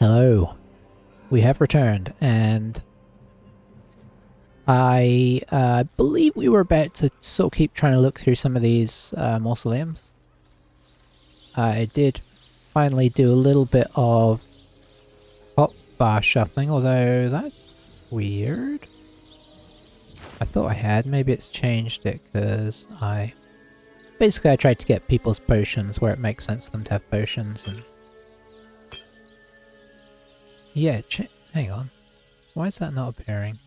Hello. We have returned, and I believe we were about to sort of keep trying to look through some of these mausoleums. I did finally do a little bit of hotbar shuffling, although that's weird. I thought I had. Maybe it's changed it because basically I tried to get people's potions where it makes sense for them to have potions, and yeah, hang on. Why is that not appearing?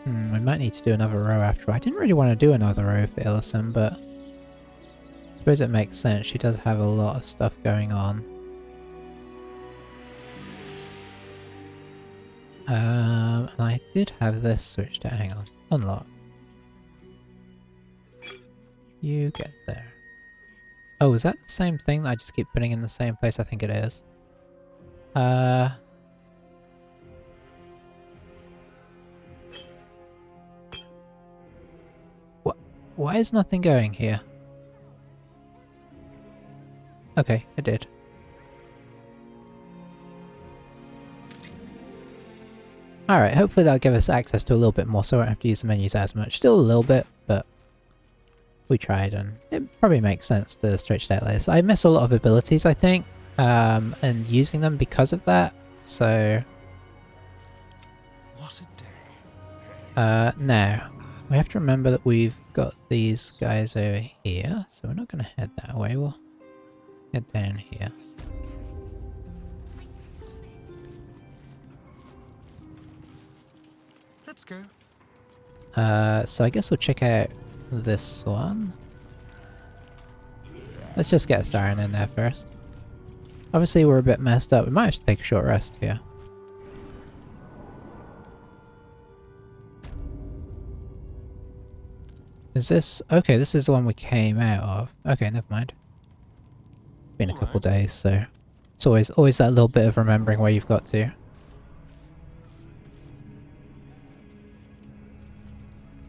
We might need to do another row after all. I didn't really want to do another row for Illisen, but I suppose it makes sense. She does have a lot of stuff going on. And I did have this switched out. Hang on. Unlock. You get there. Oh, is that the same thing that I just keep putting in the same place? I think it is. Why is nothing going here? Okay, it did. Alright, hopefully that'll give us access to a little bit more so I won't have to use the menus as much. Still a little bit, but we tried and it probably makes sense to stretch it out like this. I miss a lot of abilities, I think, and using them because of that, so... What a day. Now, we have to remember that we've got these guys over here, so we're not going to head that way, we'll head down here. Let's go. So I guess we'll check out this one. Let's just get started in there first. Obviously we're a bit messed up, we might have to take a short rest here. Is this... okay, this is the one we came out of. Okay, never mind. Been a couple days, so... it's always that little bit of remembering where you've got to.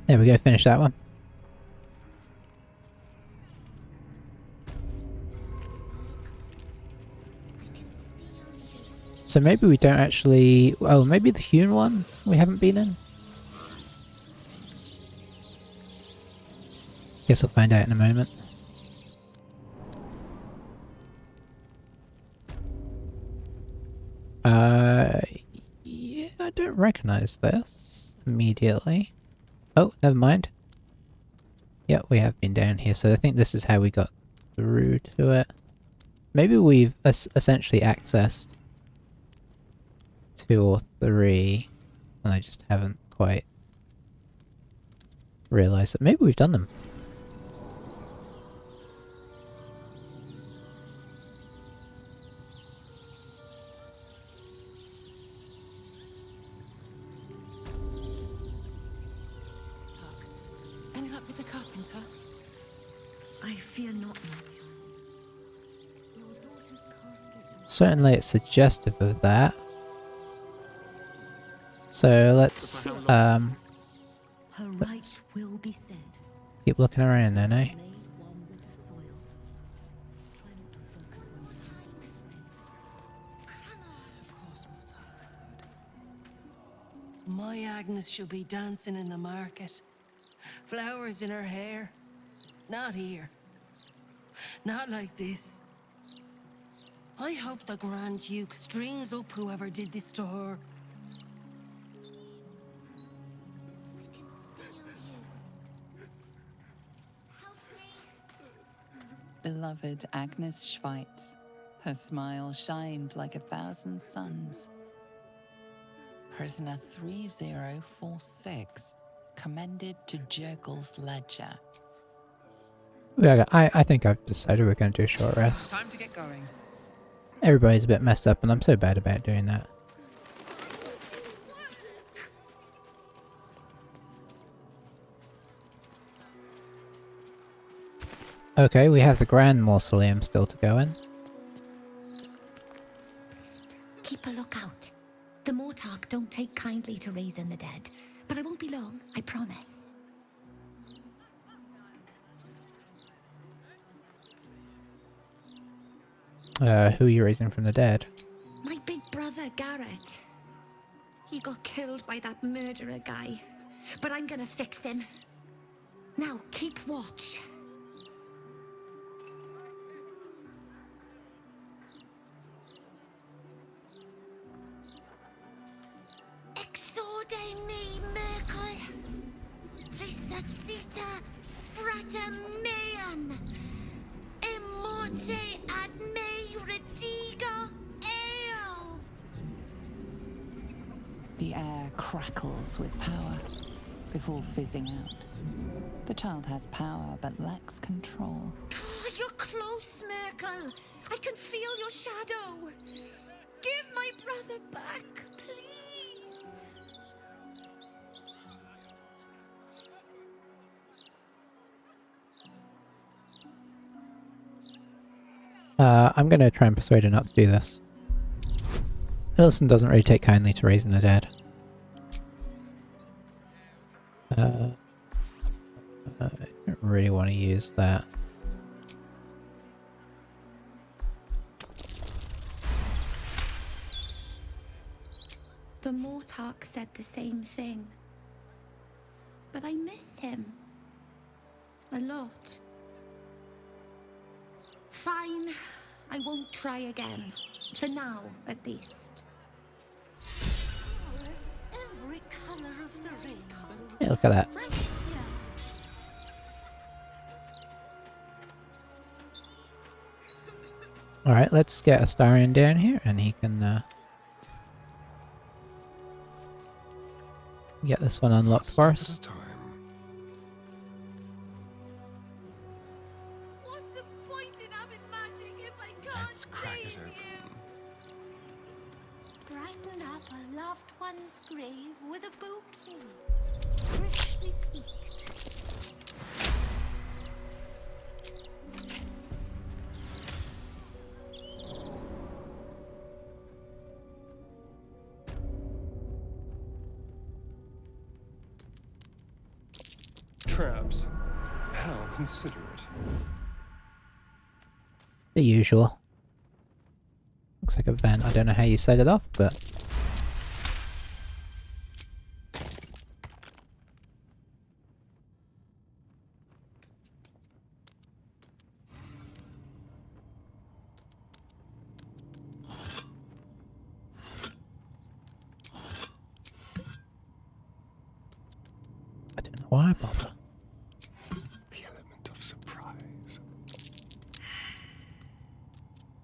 There we go, finish that one. So maybe we don't actually... oh, maybe the hewn one we haven't been in? Guess we'll find out in a moment. Yeah, I don't recognize this immediately. Oh, never mind. Yeah, we have been down here, so I think this is how we got through to it. Maybe we've essentially accessed 2 or 3, and I just haven't quite realized that. Maybe we've done them. Any luck with the carpenter? I fear not. Certainly it's suggestive of that. So let's Her rights will be said. keep looking around then, eh? Made one with the soil. Try not to focus on the Of course, Mutak. My Agnes shall be dancing in the market. Flowers in her hair. Not here. Not like this. I hope the Grand Duke strings up whoever did this to her. Beloved Agnes Schweitz. Her smile shined like 1,000 suns. Prisoner 3046, commended to Jurgel's ledger. Yeah, I think I've decided we're going to do a short rest. Time to get going. Everybody's a bit messed up and I'm so bad about doing that. Okay, we have the Grand Mausoleum still to go in. Keep a lookout. The Mortark don't take kindly to raising the dead, but I won't be long, I promise. Who are you raising from the dead? My big brother, Garrett. He got killed by that murderer guy. But I'm gonna fix him. Now, keep watch. Exorde me, Merkel. Resuscita frater meum. Immorte ad me redigo eo. The air crackles with power before fizzing out. The child has power but lacks control. You're close, Merkel. I can feel your shadow. Give my brother back, please. I'm gonna try and persuade her not to do this. Illisen doesn't really take kindly to raising the dead. I don't really want to use that. The Mortarch said the same thing. But I miss him. A lot. Fine. I won't try again. For now, at least. Every color of the rainbow. Hey, look at that. Alright, let's get Astarion down here and he can get this one unlocked for us. What's the point in having magic if I can't Let's crack it save open. you? Brighten up a loved one's grave with a bouquet. Richly peaked. Traps. How considerate. The usual. Looks like a vent. I don't know how you set it off, but... I don't know why I bother. The element of surprise.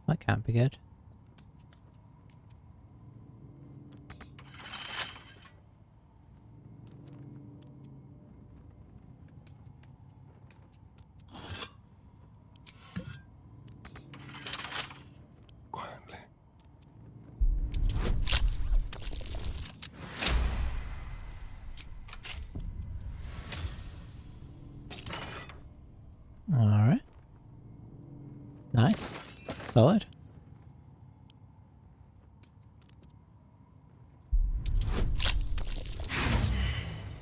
That can't be good. Quietly. Alright. Nice. Solid.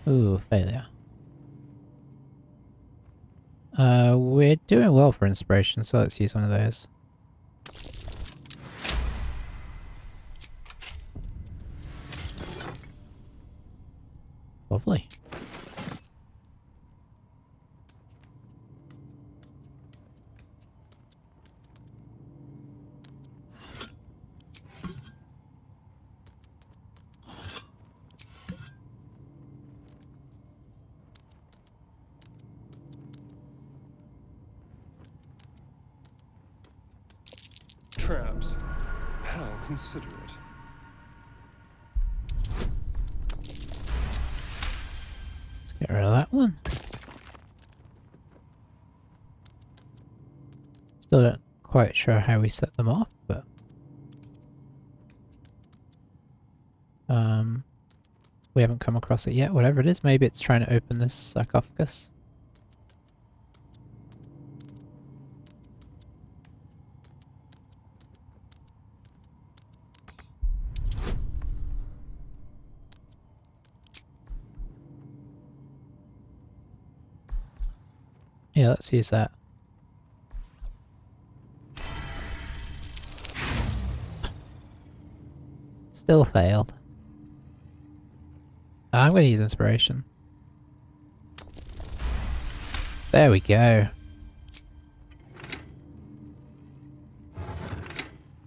Ooh, failure. We're doing well for inspiration, so let's use one of those. Lovely. Traps. How considerate. Let's get rid of that one. Still not quite sure how we set them off, but... we haven't come across it yet. Whatever it is, maybe it's trying to open this sarcophagus. Yeah, let's use that. Still failed. I'm going to use inspiration. There we go.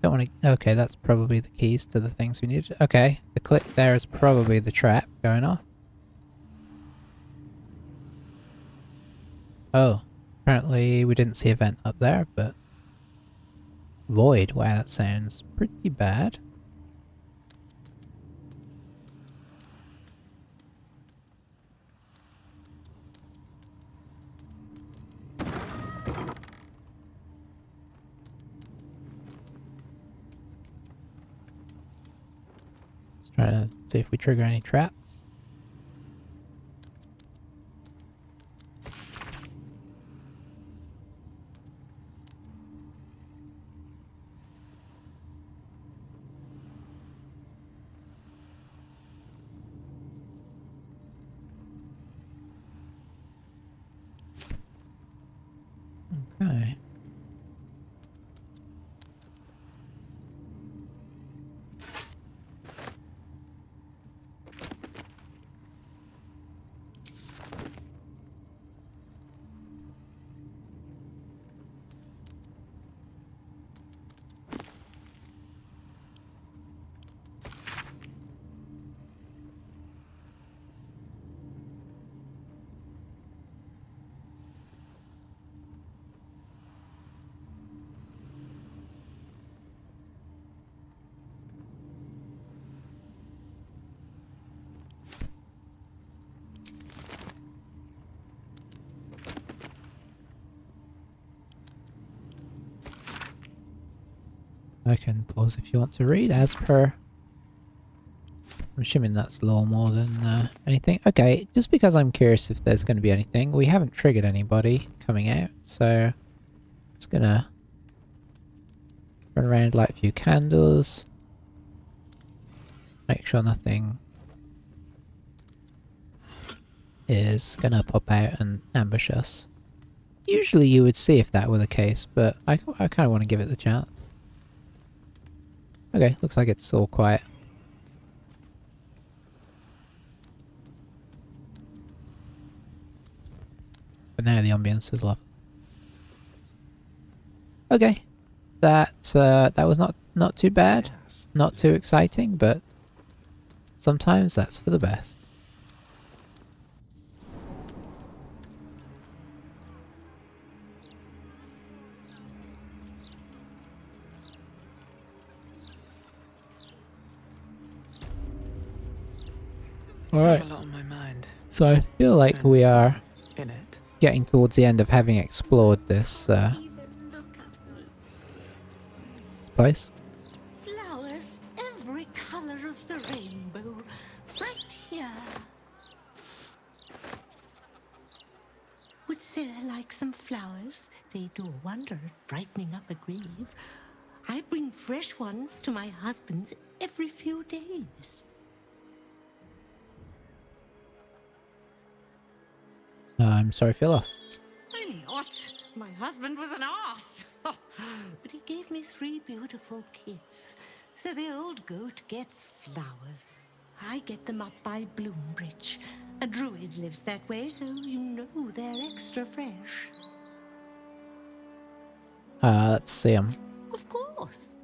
Don't want to... Okay, that's probably the keys to the things we need. Okay, the click there is probably the trap going off. Oh, apparently we didn't see a vent up there, but... Void, wow, that sounds pretty bad. Let's try to see if we trigger any traps. Okay. I can pause if you want to read, as per... I'm assuming that's a little more than anything. Okay, just because I'm curious if there's going to be anything. We haven't triggered anybody coming out, so... Just gonna... run around, light a few candles. Make sure nothing... is gonna pop out and ambush us. Usually you would see if that were the case, but I kind of want to give it the chance. Okay, looks like it's all quiet. But now the ambience is lovely. Okay, that was not too bad, not too exciting, but sometimes that's for the best. Alright, I have a lot on my mind. so I feel like we are In it. getting towards the end of having explored this Even look at me. place. Flowers, every color of the rainbow, right here. Would Sarah like some flowers? They do a wonder at brightening up a grave. I bring fresh ones to my husband's every few days. I'm sorry for your loss. I'm not. My husband was an ass. But he gave me 3 beautiful kids. So the old goat gets flowers. I get them up by Bloombridge. A druid lives that way, so you know they're extra fresh. Let's see them. Of course.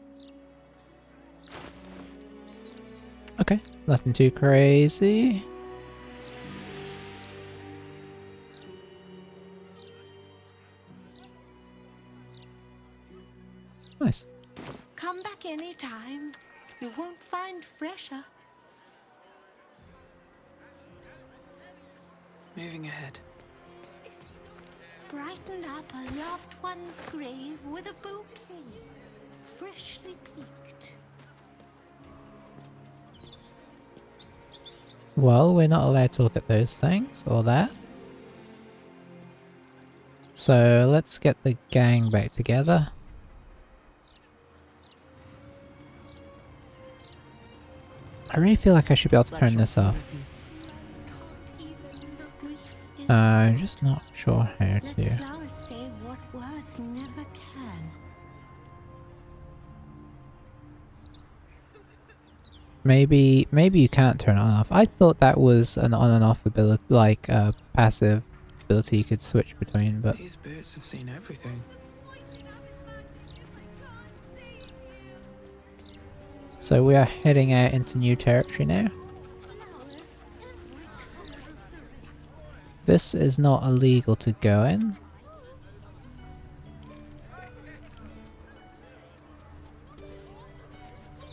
Okay, nothing too crazy. Nice. Come back anytime. You won't find fresher. Moving ahead. Brighten up a loved one's grave with a bouquet, freshly picked. Well, we're not allowed to look at those things, or that. So, let's get the gang back together. I really feel like I should be able to turn this off. I'm just not sure how Let to. flowers say what words never can. Maybe you can't turn it on and off. I thought that was an on and off ability, like a passive ability you could switch between, but These birds have seen everything. so we are heading out into new territory now. This is not illegal to go in.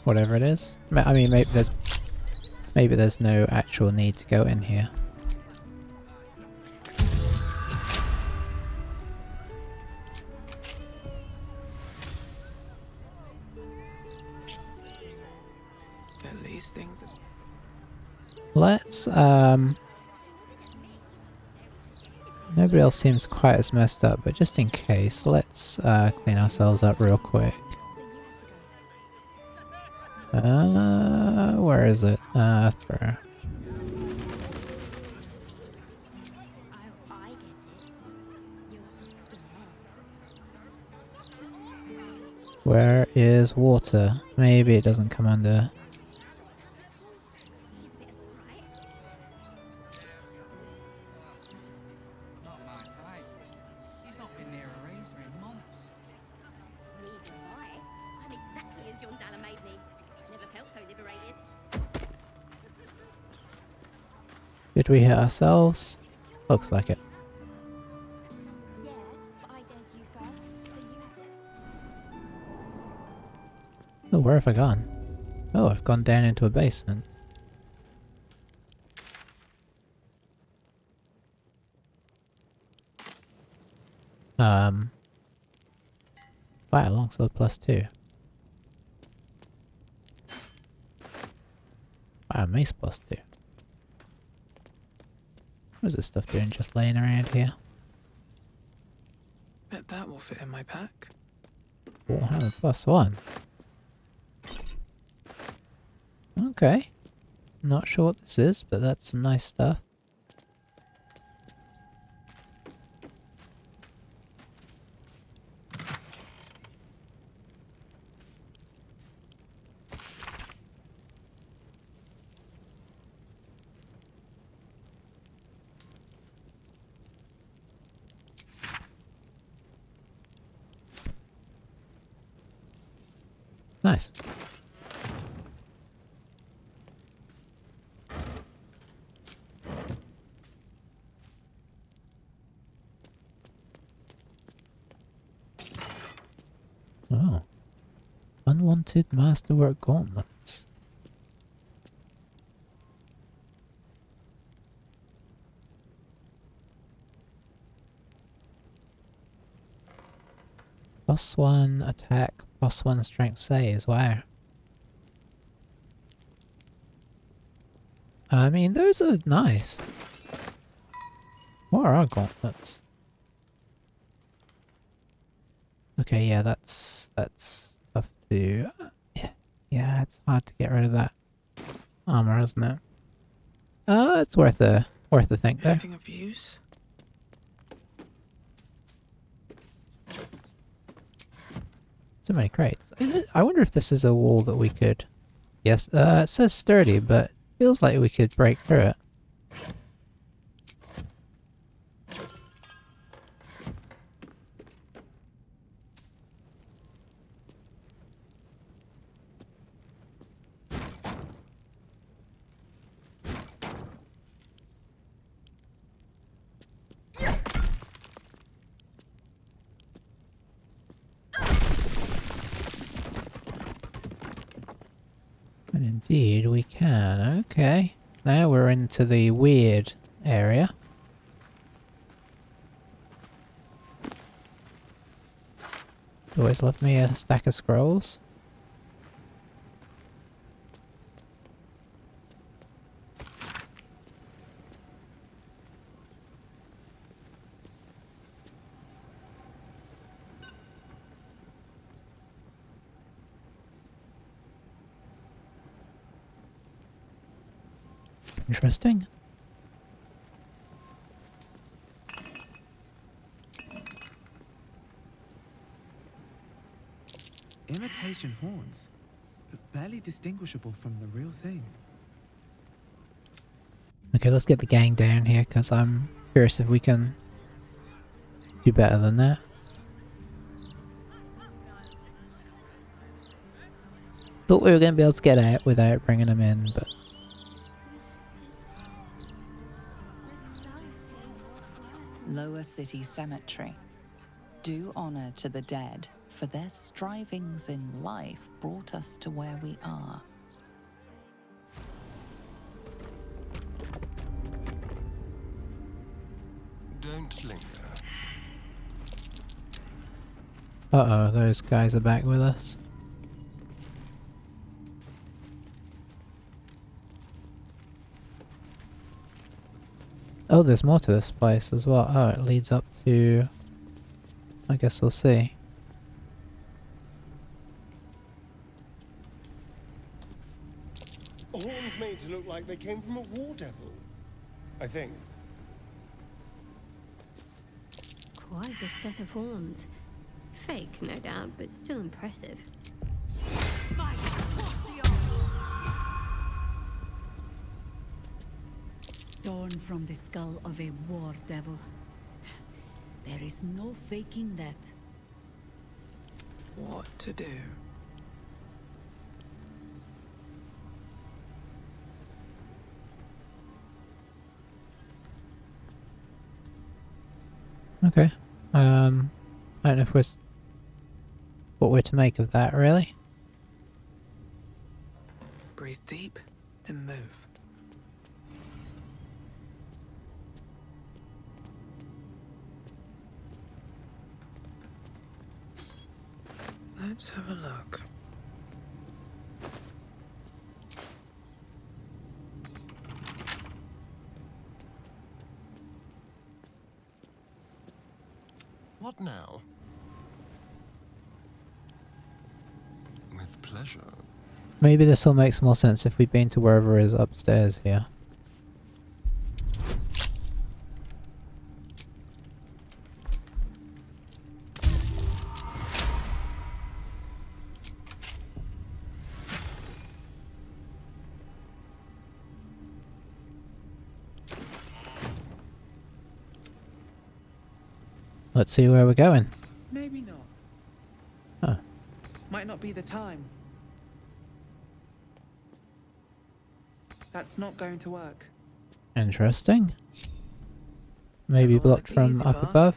Whatever it is. I mean, maybe there's no actual need to go in here. At least things. Let's nobody else seems quite as messed up, but just in case, let's clean ourselves up real quick. Where is it? Throw. Where is water? Maybe it doesn't come under. Not my type. He's not been near a razor in months. Neither am I. I'm exactly as Yondala made me. Never felt so liberated. Did we hit ourselves? Looks like it. Yeah, but I dared you first, so you have... Oh, where have I gone? Oh, I've gone down into a basement. Fire longsword +2. Fire mace +2. What is this stuff doing just laying around here? Bet that will fit in my pack. Warhammer +1. Okay. Not sure what this is, but that's some nice stuff. Nice. Oh. Unwanted masterwork gauntlets. +1 attack, +1 strength saves, wow. I mean, those are nice. What are our gauntlets? Okay, yeah, that's tough to... Yeah, it's hard to get rid of that armor, isn't it? It's worth a think there. Anything of use? So many crates. I wonder if this is a wall that we could... Yes, it says sturdy, but feels like we could break through it. And indeed we can, okay. Now we're into the weird area. Always left me a stack of scrolls. Interesting. Imitation horns. barely distinguishable from the real thing. Okay, let's get the gang down here, because I'm curious if we can do better than that. Thought we were going to be able to get out without bringing them in, but... Lower City Cemetery. Do honor to the dead, for their strivings in life brought us to where we are. Don't linger. Uh-oh, those guys are back with us. Oh, there's more to this place as well. Oh, it leads up to... I guess we'll see. Horns made to look like they came from a war devil, I think. Quite a set of horns. Fake, no doubt, but still impressive. Torn from the skull of a war devil. There is no faking that. What to do? Okay. I don't know if what we're to make of that, really. Breathe deep, then move. Let's have a look. What now? With pleasure. Maybe this will make some more sense if we've been to wherever is upstairs here. Let's see where we're going. Maybe not. Huh. Might not be the time. That's not going to work. Interesting. Maybe Never wanna blocked be from easy, up boss. above.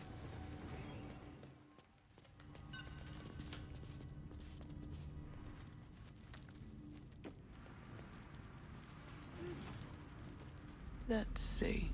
Let's see.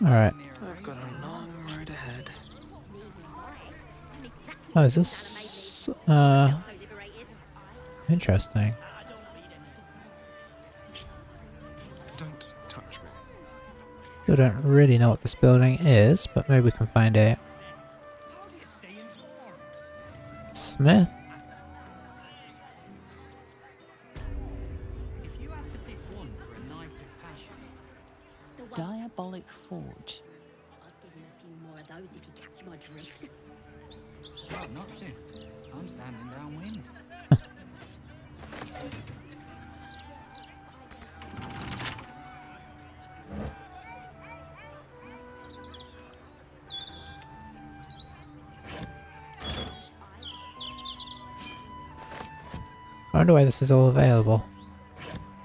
Alright. I've got a long road ahead. Oh, is this... interesting. Don't touch me. Still don't really know what this building is, but maybe we can find out. Smith? If you had to pick one for a night of passion, Diabolic Forge. I'd give him a few more of those if you catch my drift. well, not to. I'm standing downwind. I wonder why this is all available.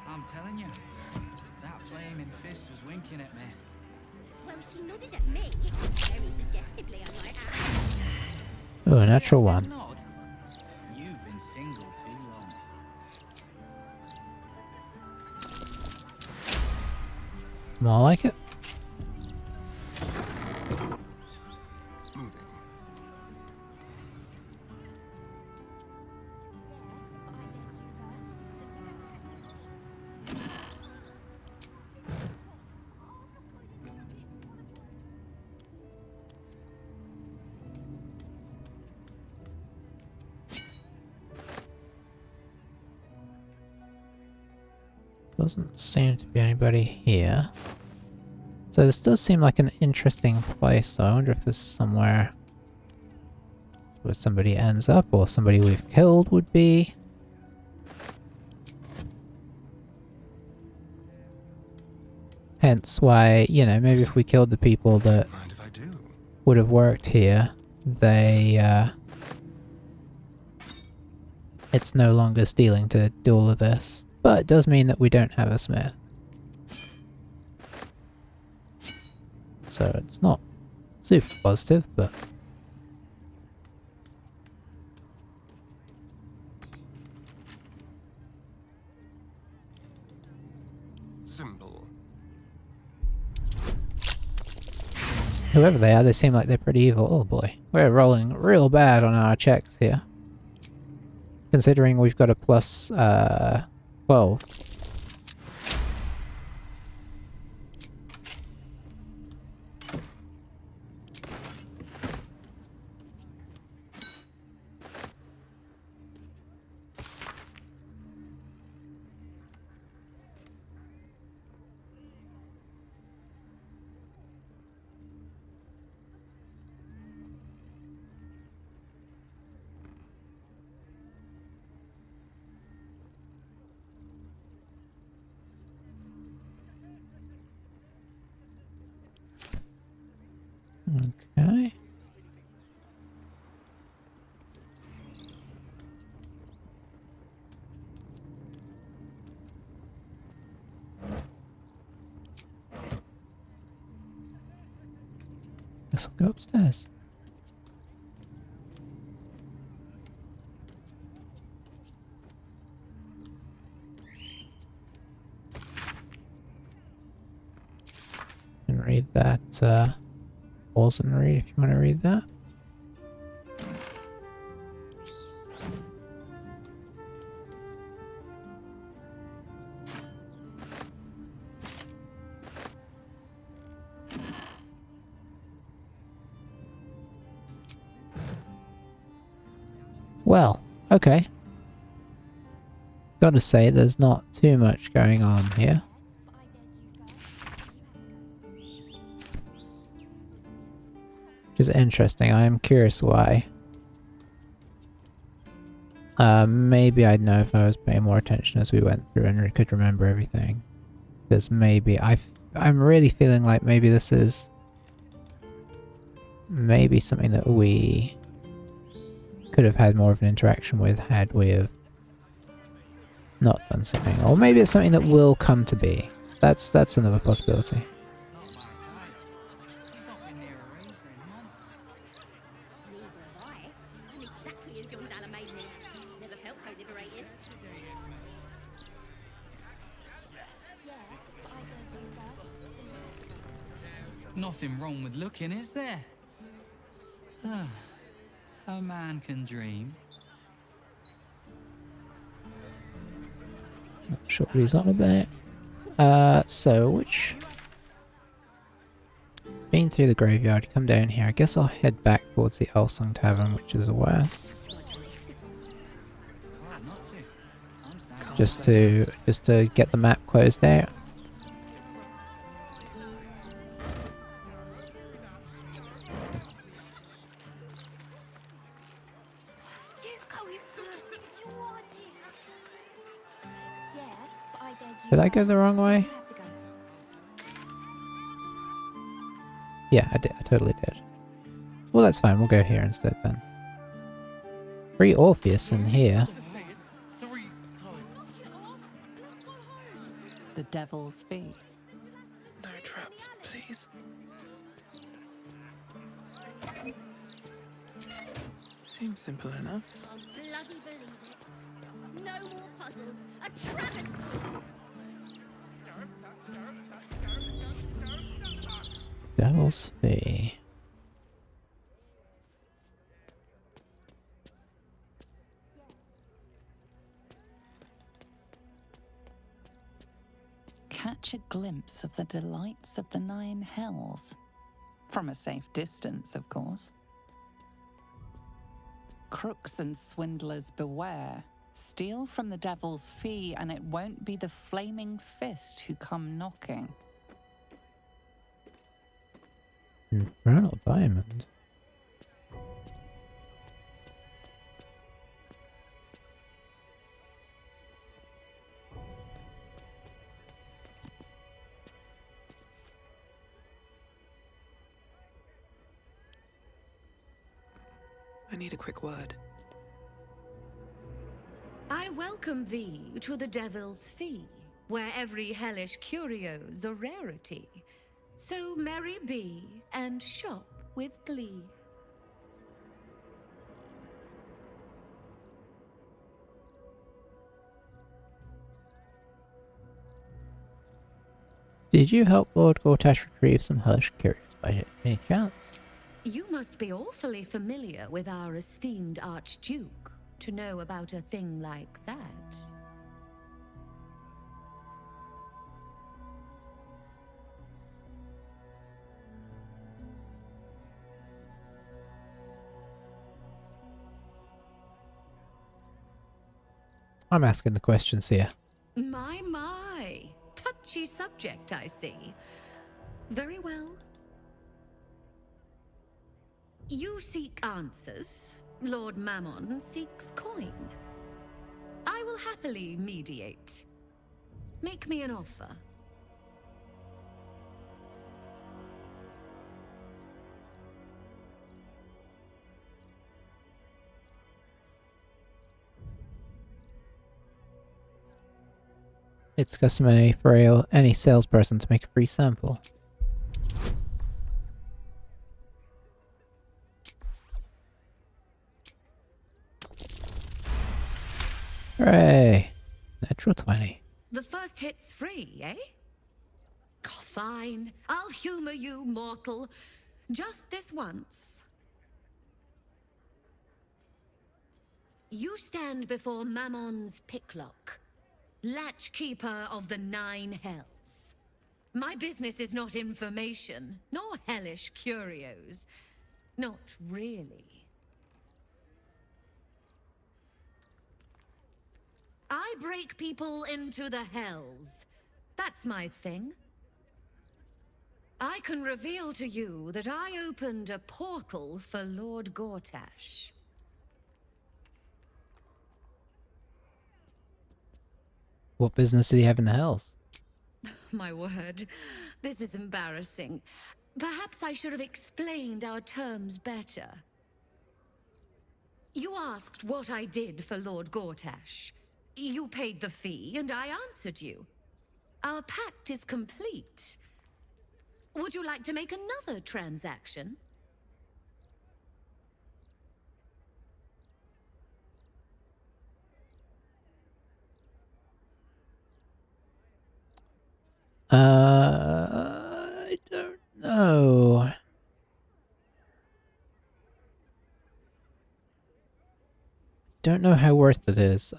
I'm telling you, that flaming fist was winking at me. Well, she nodded at me, very suggestively, I might add. Oh, a natural one. Nod. You've been single too long. More like it. Moving. Doesn't seem to be anybody here. So this does seem like an interesting place, though. I wonder if there's somewhere where somebody ends up, or somebody we've killed would be. Hence why, you know, maybe if we killed the people that Mind if I do? would have worked here, they, it's no longer stealing to do all of this. But it does mean that we don't have a smith. So it's not super positive, but... Simple. Whoever they are, they seem like they're pretty evil. Oh boy, we're rolling real bad on our checks here. Considering we've got a plus 12. Okay. Guess we'll go upstairs. And read that, pause and read if you want to read that. Well, okay. Gotta say, there's not too much going on here. Which is interesting. I am curious why. Maybe I'd know if I was paying more attention as we went through and could remember everything. Because maybe I'm really feeling like maybe this is maybe something that we could have had more of an interaction with had we have not done something. Or maybe it's something that will come to be. That's another possibility. He's not been near a razor in months. Neither have I. I'm exactly as young Dalla made me. Never felt so liberated. Nothing wrong with looking, is there? Ah, a man can dream. Not sure what he's on about. So which... Been through the graveyard, come down here. I guess I'll head back towards the Elsung Tavern, which is west. Not to. I'm standing. Just to get the map closed out. Did I go the wrong way? Yeah, I did. I totally did. Well, that's fine. We'll go here instead then. Free Orpheus in here. Say it 3 times. The Devil's Fee. No traps, please. Seems simple enough. I'll bloody believe it. No more puzzles. A travesty. Devil's Fee. Catch a glimpse of the delights of the 9 hells. From a safe distance, of course. Crooks and swindlers beware. Steal from the devil's fee, and it won't be the flaming fist who come knocking. Infernal diamond. I need a quick word. I welcome thee to the Devil's Fee, where every hellish curio's a rarity. So merry be, and shop with glee. Did you help Lord Gortash retrieve some hellish curios by any chance? You must be awfully familiar with our esteemed Archduke to know about a thing like that. I'm asking the questions here. My. Touchy subject, I see. Very well. You seek answers. Lord Mammon seeks coin. I will happily mediate. Make me an offer. It's customary for any salesperson to make a free sample. Hooray! Natural 20. The first hit's free, eh? Oh, fine. I'll humor you, mortal. Just this once. You stand before Mammon's picklock, latchkeeper of the 9 hells. My business is not information, nor hellish curios. Not really. I break people into the hells. That's my thing. I can reveal to you that I opened a portal for Lord Gortash. What business did he have in the hells? My word, this is embarrassing. Perhaps I should have explained our terms better. You asked what I did for Lord Gortash. You paid the fee, and I answered you. Our pact is complete. Would you like to make another transaction? I don't know. Don't know how worth it is.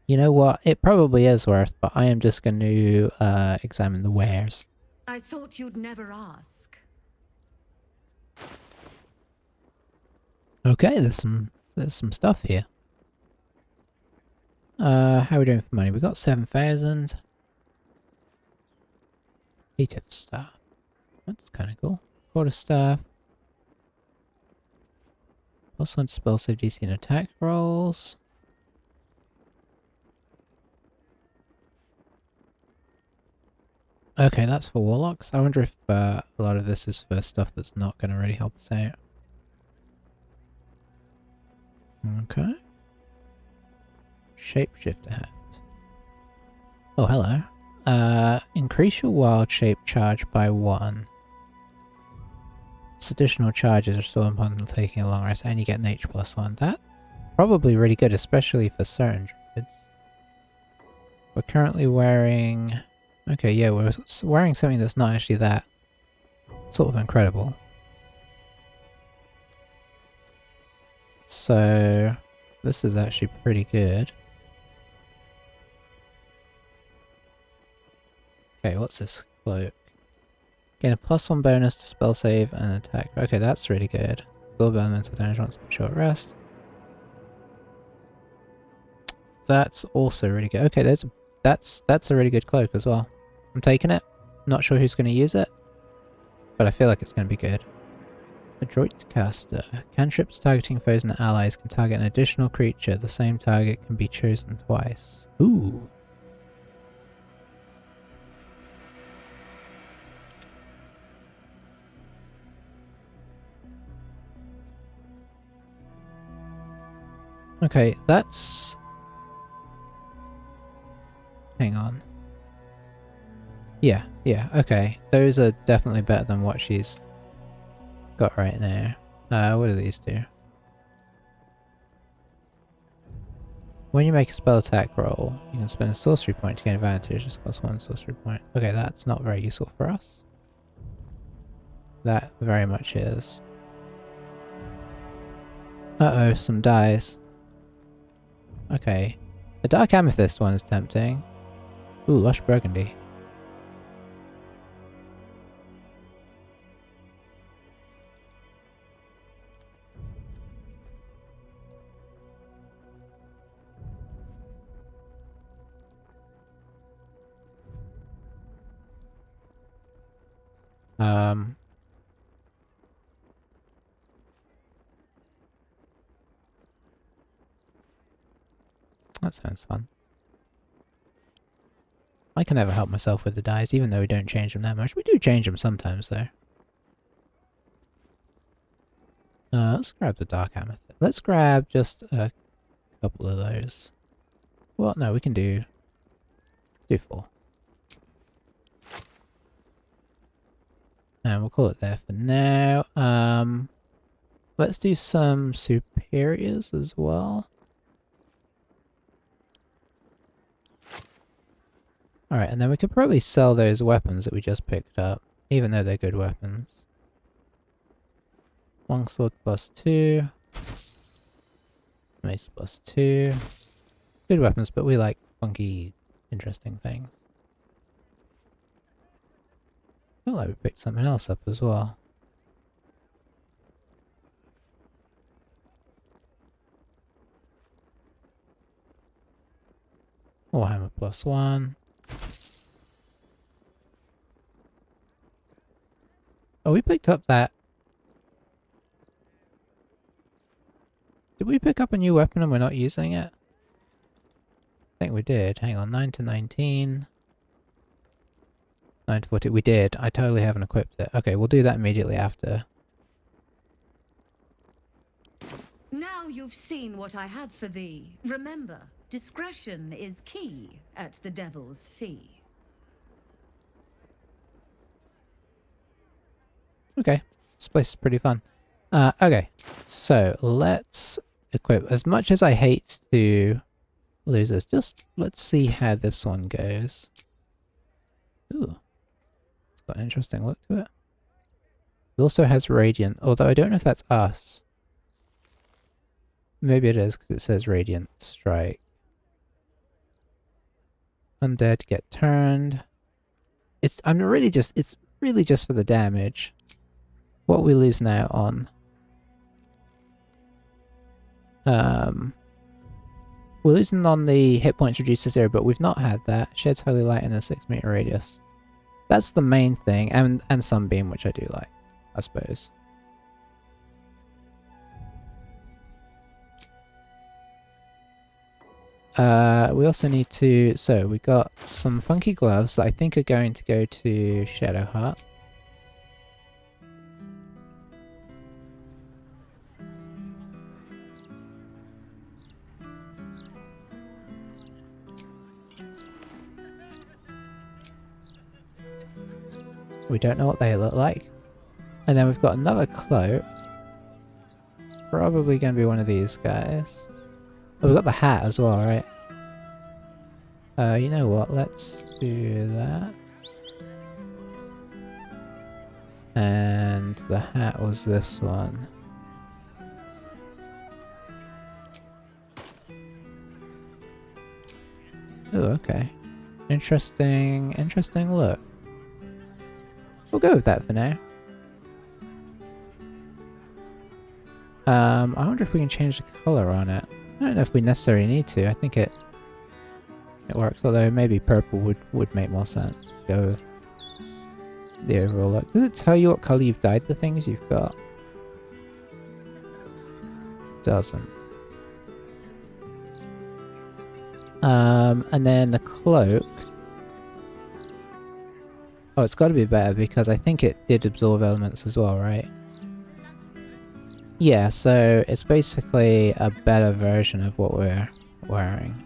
You know what? It probably is worth, but I am just going to examine the wares. I thought you'd never ask. Okay, there's some stuff here. How are we doing for money? We got 7,000. Native staff. That's kind of cool. Quarter staff. Plus 1 spell save DC and attack rolls. Okay, that's for warlocks. I wonder if a lot of this is for stuff that's not going to really help us out. Okay. Shapeshifter hat. Oh, hello. Increase your wild shape charge by 1. This additional charges are still upon taking a long rest, and you get an H+1. That probably really good, especially for certain druids. We're currently wearing... Okay, yeah, we're wearing something that's not actually that sort of incredible. So, this is actually pretty good. Okay, what's this cloak? Gain a +1 bonus to spell save and attack. Okay, that's really good. Absorb elemental damage once per short rest. That's also really good. Okay, that's a really good cloak as well. I'm taking it. Not sure who's going to use it, but I feel like it's going to be good. Adroit Caster. Cantrips targeting foes and allies can target an additional creature. The same target can be chosen twice. Ooh. Okay, that's... Hang on. Yeah, okay. Those are definitely better than what she's got right now. What do these do? When you make a spell attack roll, you can spend a sorcery point to gain advantage. Just costs 1 sorcery point. Okay, that's not very useful for us. That very much is. Uh-oh, some dies. Okay. The Dark Amethyst one is tempting. Ooh, Lush Burgundy. That sounds fun. I can never help myself with the dice, even though we don't change them that much. We do change them sometimes, though. Let's grab the Dark Amethyst. Let's grab just a couple of those. Well, no, we can do 4. And we'll call it there for now. Let's do some superiors as well. Alright, and then we could probably sell those weapons that we just picked up, even though they're good weapons. Longsword +2. Mace +2. Good weapons, but we like funky, interesting things. I feel like we picked something else up as well. Warhammer +1. Oh, we picked up that. Did we pick up a new weapon and we're not using it? I think we did. Hang on, 9 to 19. 9 to 40. We did. I totally haven't equipped it. Okay, we'll do that immediately after. Now you've seen what I have for thee. Remember, discretion is key at the Devil's Fee. Okay, this place is pretty fun. Okay, so let's equip. As much as I hate to lose this, just let's see how this one goes. Ooh, it's got an interesting look to it. It also has Radiant, although I don't know if that's us. Maybe it is because it says Radiant Strike. Undead get turned. It's really just for the damage. What we lose now on we're losing on the hit points reduced to 0, but we've not had that. Sheds Holy Light in a 6-meter radius. That's the main thing, and Sunbeam, which I do like, I suppose. We also need to, so we got some funky gloves that I think are going to go to Shadowheart. We don't know what they look like. And then we've got another cloak. Probably going to be one of these guys. Oh, we've got the hat as well, right? You know what? Let's do that. And the hat was this one. Oh, okay. Interesting look. We'll go with that for now. I wonder if we can change the colour on it. I don't know if we necessarily need to. I think it it works. Although maybe purple would make more sense to go with the overall look. Does it tell you what color you've dyed the things you've got? Doesn't. And then the cloak. Oh, it's got to be better because I think it did absorb elements as well, right? Yeah, so it's basically a better version of what we're wearing.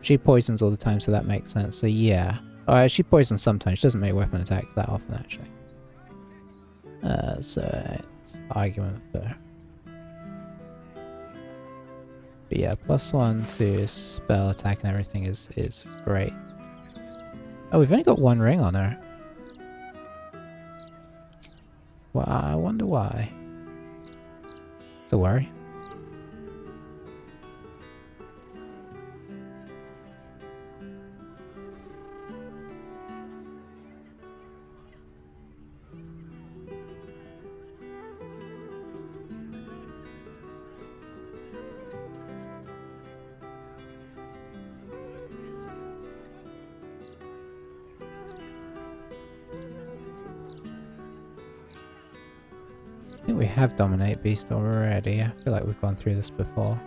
She poisons all the time, so that makes sense. So yeah. She poisons sometimes. She doesn't make weapon attacks that often, actually. So it's argument for... But yeah, +1 to spell attack and everything is great. Oh, we've only got one ring on her. Well, I wonder why. It's a worry. I think we have Dominate Beast already. I feel like we've gone through this before.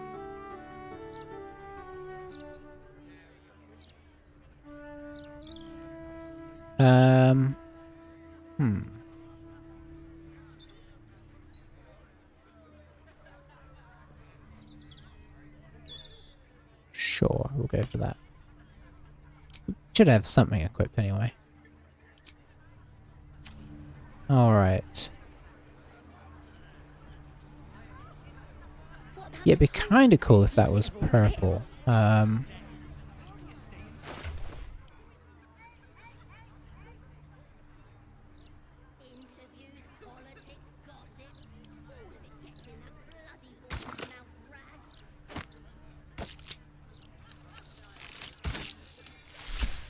Sure, we'll go for that. Should have something equipped anyway. Alright. Yeah, it'd be kind of cool if that was purple.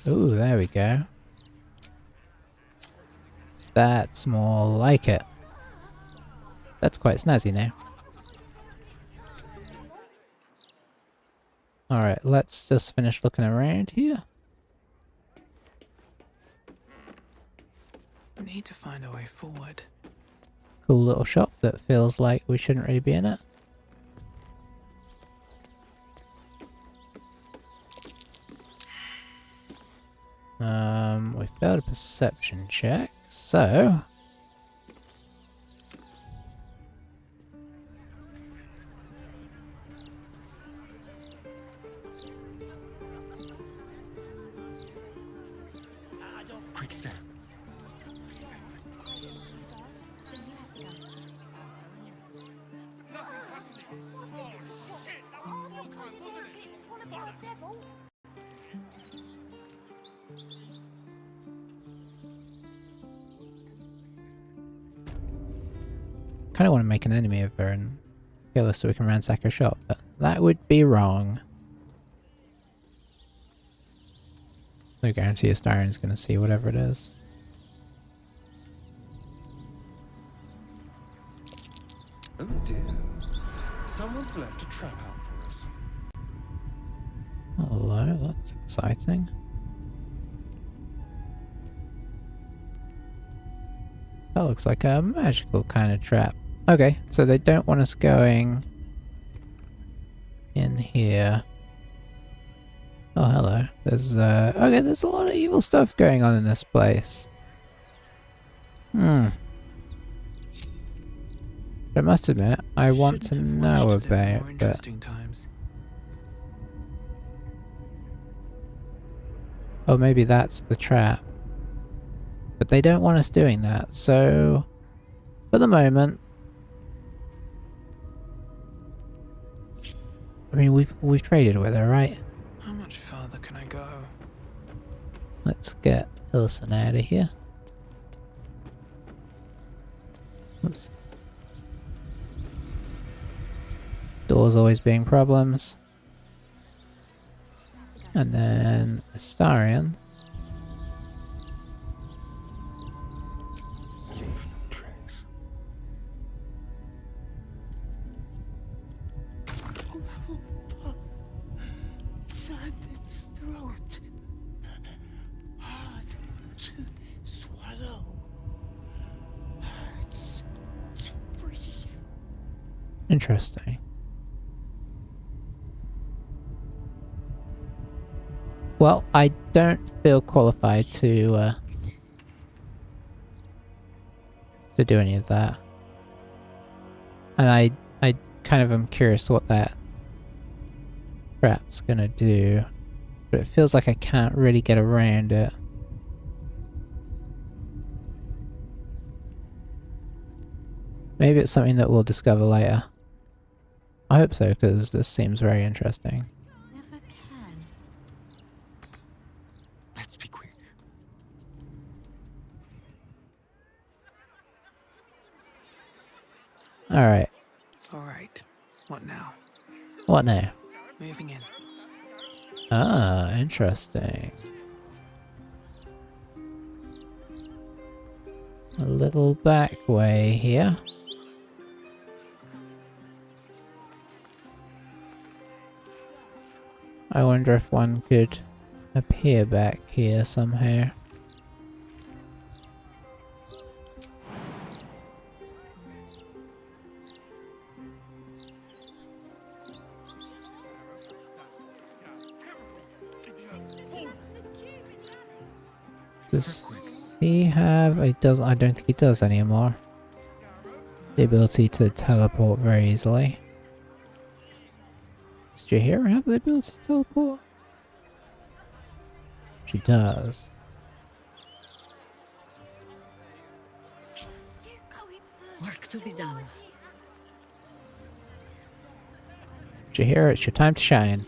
Ooh, there we go. That's more like it. That's quite snazzy now. Alright, let's just finish looking around here. Need to find a way forward. Cool little shop that feels like we shouldn't really be in it. We failed a perception check, so... Quick step. Kind of want to make an enemy of her and kill her so we can ransack her shop, but that would be wrong. No guarantee Astarion's going to see whatever it is. Oh dear. Someone's left a trap out for us. Hello, that's exciting. That looks like a magical kind of trap. Okay, so they don't want us going in here. Oh, hello. There's, okay, there's a lot of evil stuff going on in this place. But I must admit, I want to know about it. Oh, maybe that's the trap. But they don't want us doing that, so... For the moment... I mean, we've traded with her, right? How much further can I go? Let's get Illisen out of here. Oops. Doors always being problems. And then Astarion. Leave no trace. Interesting. Well, I don't feel qualified to do any of that. And I kind of am curious what that trap's gonna do. But it feels like I can't really get around it. Maybe it's something that we'll discover later. I hope so, because this seems very interesting. Never can. Let's be quick. Alright, Alright. What now? what now? Moving in. Ah, interesting. A little back way here. I wonder if one could appear back here somehow. Does he have? He doesn't. I don't think he does anymore. The ability to teleport very easily. Does Jaheira have the ability to teleport? She does. Work to be done. Jaheira, it's your time to shine.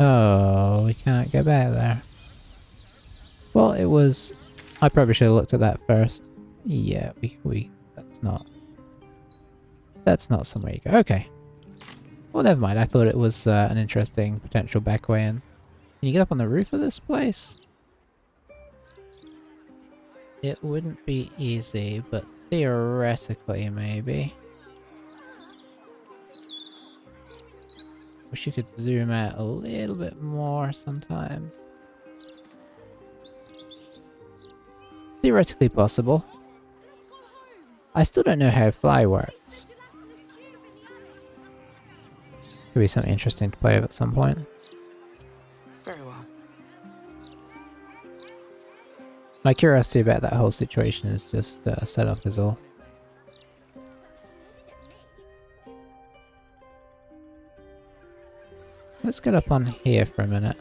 Oh, we can't get back there. Well, it was... I probably should have looked at that first. Yeah, that's not somewhere you go. Okay. Well, never mind. I thought it was an interesting potential back way in. Can you get up on the roof of this place? It wouldn't be easy, but theoretically, maybe. Wish you could zoom out a little bit more sometimes. Theoretically possible. I still don't know how fly works. Could be something interesting to play with at some point. Very well. My curiosity about that whole situation is just set off is all. Let's get up on here for a minute.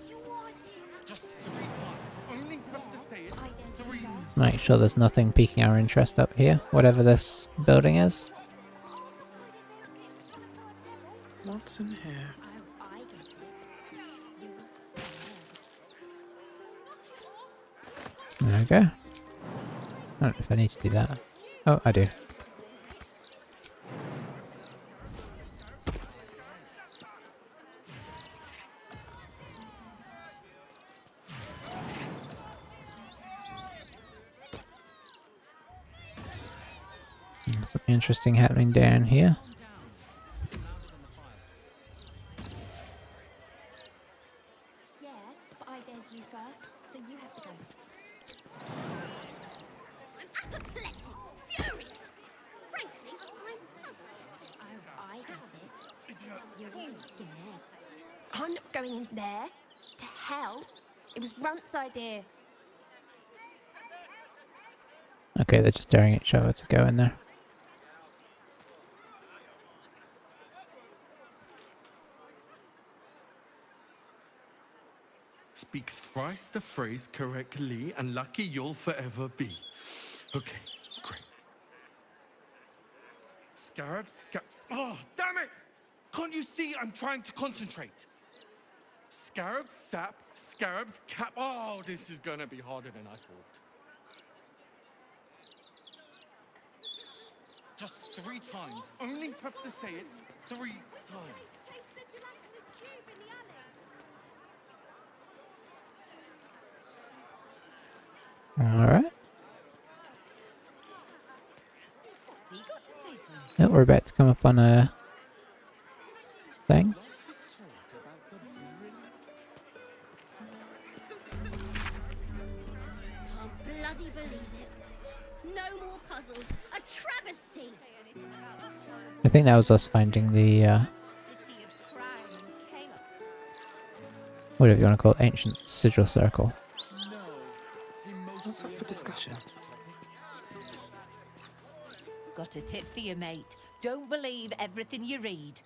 Let's make sure there's nothing piquing our interest up here, whatever this building is. What's in here? There we go. I don't know if I need to do that. Oh, I do. Something interesting happening down here. Yeah, but I dared you first, so you have to go. I'm apoplectic, furious. Frankly, I get it. You're scared. I'm not going in there. To hell. It was Runt's idea. Okay, they're just daring each other to go in there. Speak thrice the phrase correctly, and lucky you'll forever be. Okay, great. Oh, damn it! Can't you see I'm trying to concentrate? Scarab, sap, scarabs, cap. Oh, this is gonna be harder than I thought. Just 3 times. Only have to say it 3 times. Alright. Oh, we're about to come up on a thing. Can't bloody believe it. No more puzzles. A travesty. I think that was us finding the, City of crime and chaos. whatever you want to call it, ancient sigil circle. What's up for discussion? Got a tip for you, mate. Don't believe everything you read.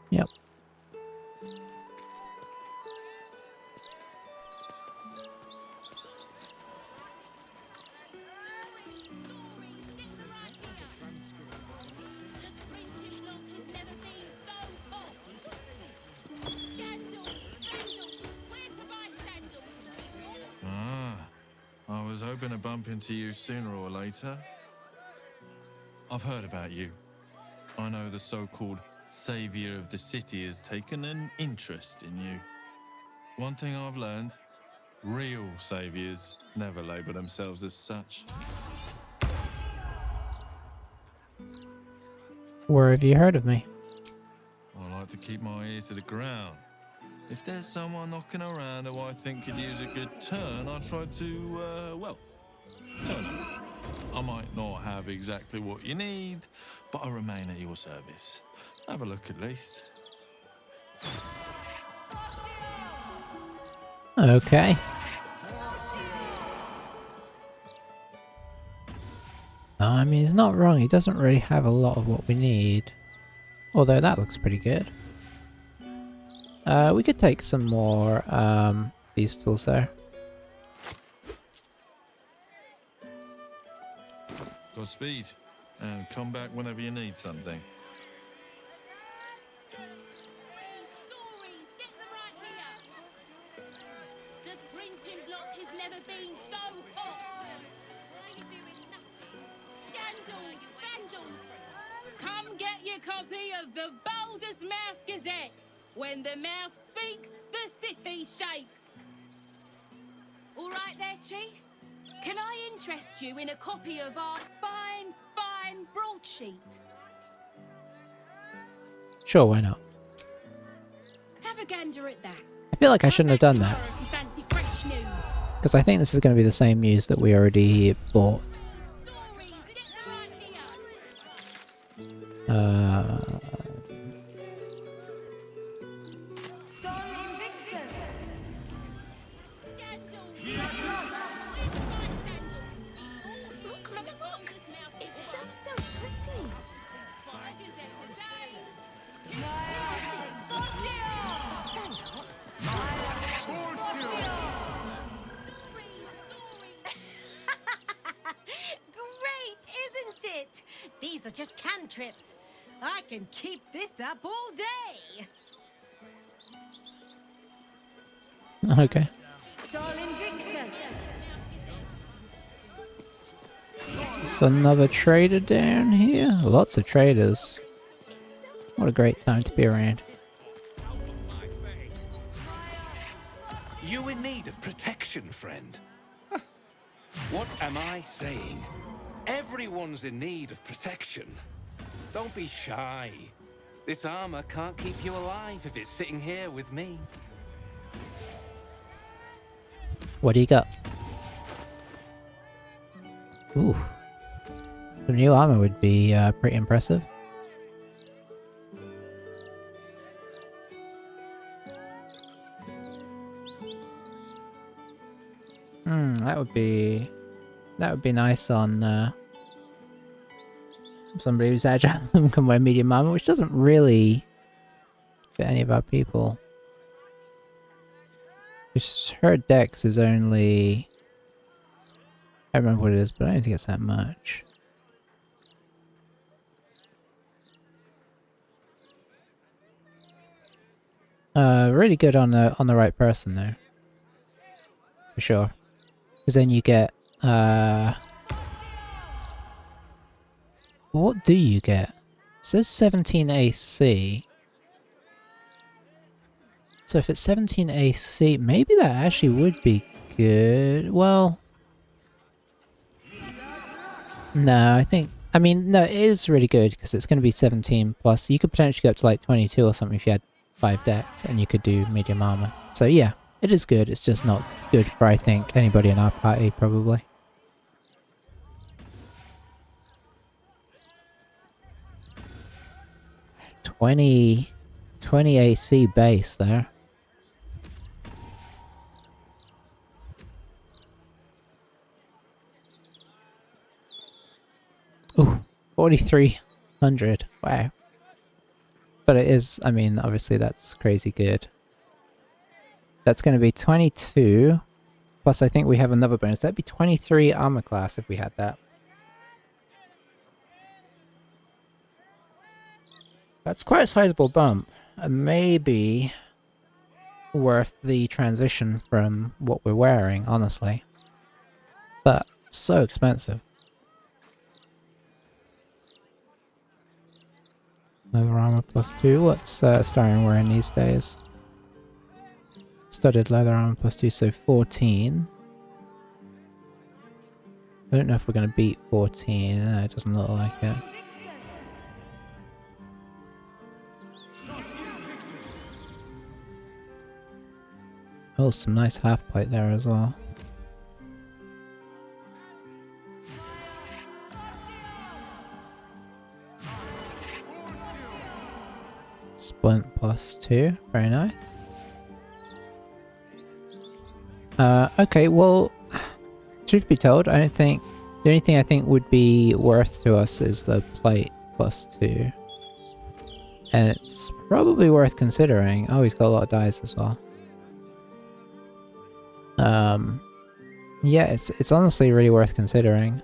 Yep. I was hoping to bump into you sooner or later. I've heard about you. I know the so-called savior of the city has taken an interest in you. One thing I've learned, real saviors never label themselves as such. Where have you heard of me? I like to keep my ear to the ground. If there's someone knocking around who I think could use a good turn, I try to, well, turn up. I might not have exactly what you need, but I remain at your service. Have a look at least. Okay. I mean, he's not wrong. He doesn't really have a lot of what we need. Although that looks pretty good. We could take some more these tools there. Godspeed, and come back whenever you need something. Stories, get them right here. The printing block has never been so hot. Why are you doing nothing? Scandals, vandals. Come get your copy of the Baldur's Mouth Gazette. When the mouth speaks, the city shakes. All right there, Chief. Can I interest you in a copy of our fine, fine broadsheet? Sure, why not? Have a gander at that. I feel like I shouldn't have done that. Tomorrow if you fancy fresh news. Because I think this is going to be the same news that we already bought. Stories, get them right here. Look, Mama, look! It's so pretty. Stand up. Great, isn't it? These are just cantrips. I can keep this up all day. Okay. Sol Invictus. There's another trader down here. Lots of traders. What a great time to be around. You in need of protection, friend? Huh. What am I saying? Everyone's in need of protection. Don't be shy. This armor can't keep you alive if it's sitting here with me. What do you got? Ooh. The new armor would be pretty impressive. That would be nice on somebody who's agile and can wear medium armor, which doesn't really fit any of our people. Her dex is only... I don't remember what it is, but I don't think it's that much. Really good on the right person though. For sure. Because then you get what do you get? It says 17 AC. So if it's 17 AC, maybe that actually would be good. Well, No, I mean, no, it is really good because it's going to be 17 plus. You could potentially go up to like 22 or something if you had 5 decks and you could do medium armor. So yeah, it is good. It's just not good for, I think, anybody in our party, probably. $20 AC base there. Ooh, 4,300. Wow. But it is, I mean, obviously that's crazy good. That's going to be 22. Plus I think we have another bonus. That'd be 23 armor class if we had that. That's quite a sizable bump. Maybe worth the transition from what we're wearing, honestly. But so expensive. Leather armor +2. What's Starion wearing these days? Studded leather armor +2, so 14. I don't know if we're going to beat 14. No, it doesn't look like it. Oh, some nice half plate there as well. Splint +2, very nice. Okay, well, truth be told, I don't think the only thing I think would be worth to us is the plate +2. And it's probably worth considering. Oh, he's got a lot of dice as well. Yeah, it's honestly really worth considering.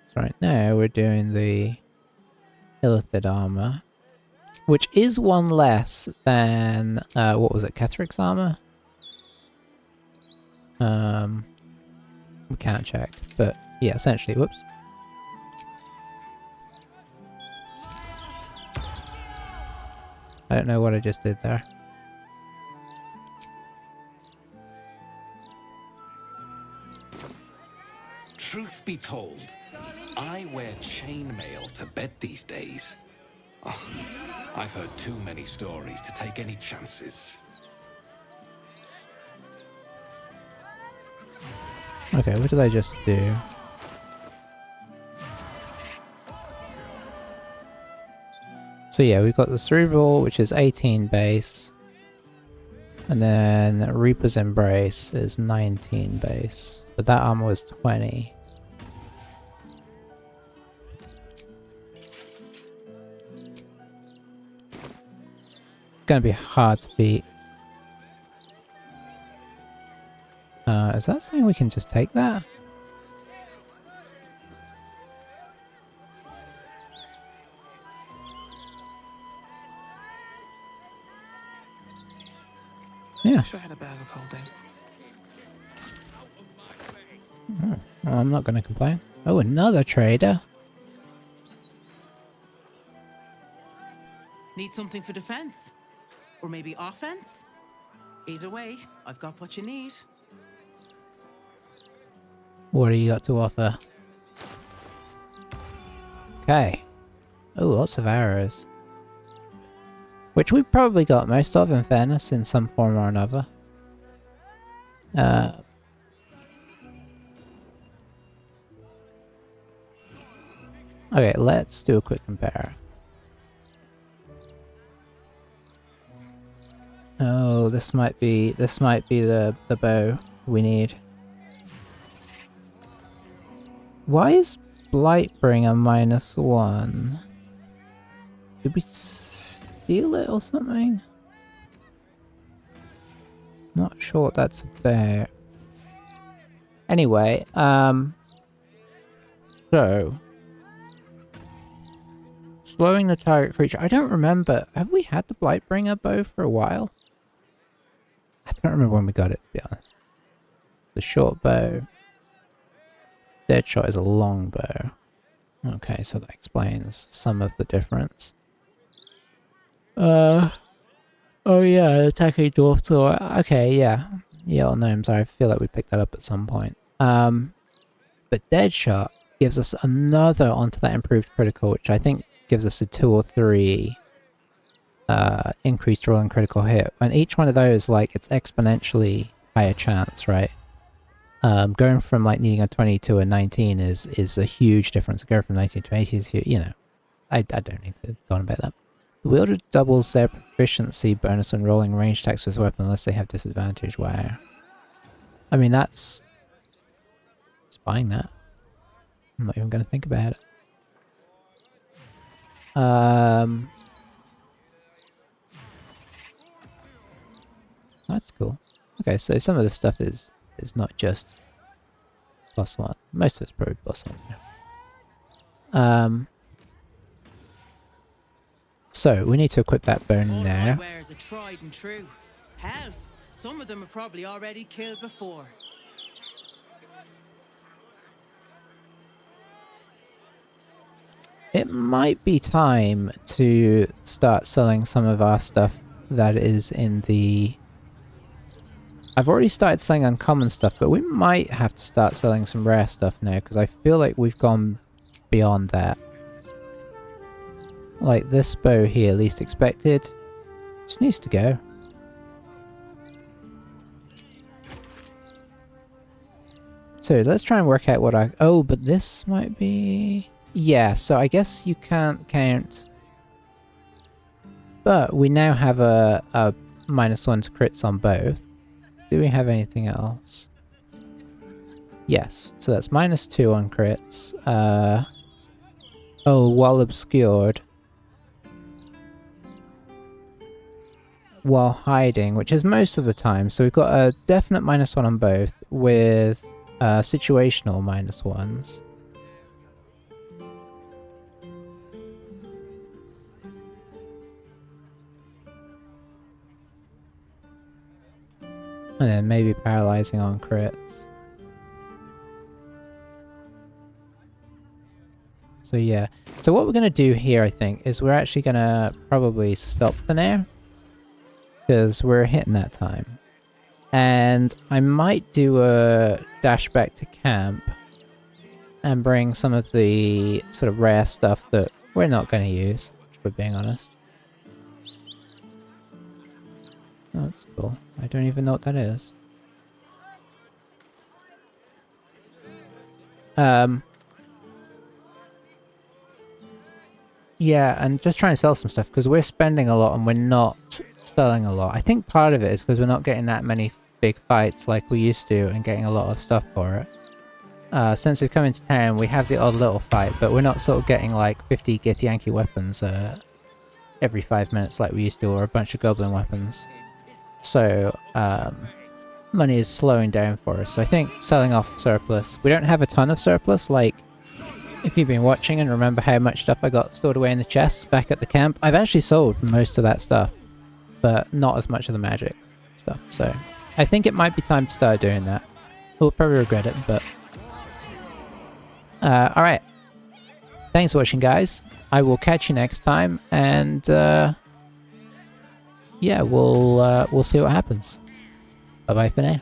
So right now we're doing the Illithid armor, which is one less than what was it, Kethric's armor? We can't check, but yeah, essentially, whoops. I don't know what I just did there. Truth be told, I wear chainmail to bed these days. Oh, I've heard too many stories to take any chances. Okay, what did I just do? So yeah, we've got the Cerebral, which is 18 base. And then Reaper's Embrace is 19 base. But that armor was 20. Gonna be hard to beat. Is that saying we can just take that? Yeah. Wish I had a bag of holding. Oh, well, I'm not gonna complain. Oh, another trader. Need something for defense? Or maybe offense? Either way, I've got what you need. What do you got to offer? Okay. Oh, lots of arrows. Which we've probably got most of, in fairness, in some form or another. Okay, let's do a quick compare. Oh, this might be the bow we need. Why is Blightbringer -1? Did we steal it or something? Not sure what that's about. Anyway, so slowing the target creature. I don't remember. Have we had the Blightbringer bow for a while? I don't remember when we got it, to be honest. The short bow. Deadshot is a long bow. Okay, so that explains some of the difference. Oh yeah, attacking dwarfs or okay, yeah. Yeah, or gnomes. I feel like we picked that up at some point. But Deadshot gives us another onto that improved critical, which I think gives us a 2 or 3 increased roll and critical hit. And each one of those, like, it's exponentially higher chance, right? Going from like needing a 20 to a 19 is a huge difference. Going from 19 to 80 is huge, you know. I don't need to go on about that. The wielder doubles their proficiency bonus when rolling range attacks with this weapon unless they have disadvantage. Wow. I mean, that's... Just buying that. I'm not even going to think about it. That's cool. Okay, so some of this stuff is not just +1. Most of it's probably +1. So we need to equip that bone now. Wares are tried and true. Hells, some of them have probably already killed before. It might be time to start selling some of our stuff that is in the... I've already started selling uncommon stuff, but we might have to start selling some rare stuff now, because I feel like we've gone beyond that. Like this bow here, least expected, just needs to go. So let's try and work out what I... Oh, but this might be... Yeah, so I guess you can't count... But we now have a -1 to crits on both. Do we have anything else? Yes, so that's -2 on crits. Oh, while obscured. While hiding, which is most of the time. So we've got a definite -1 on both with situational -1s. And then maybe paralyzing on crits. So yeah. So what we're going to do here, I think, is we're actually going to probably stop for now. Because we're hitting that time. And I might do a dash back to camp. And bring some of the sort of rare stuff that we're not going to use, if we're being honest. Oh, that's cool. I don't even know what that is. Yeah, and just trying to sell some stuff, because we're spending a lot and we're not selling a lot. I think part of it is because we're not getting that many big fights like we used to and getting a lot of stuff for it. Since we've come into town, we have the odd little fight, but we're not sort of getting like 50 Githyanki weapons every 5 minutes like we used to, or a bunch of goblin weapons. So, money is slowing down for us. So I think selling off surplus. We don't have a ton of surplus, like, if you've been watching and remember how much stuff I got stored away in the chests back at the camp, I've actually sold most of that stuff, but not as much of the magic stuff. So I think it might be time to start doing that. We'll probably regret it, but... alright. Thanks for watching, guys. I will catch you next time, and yeah, we'll see what happens. Bye-bye for now.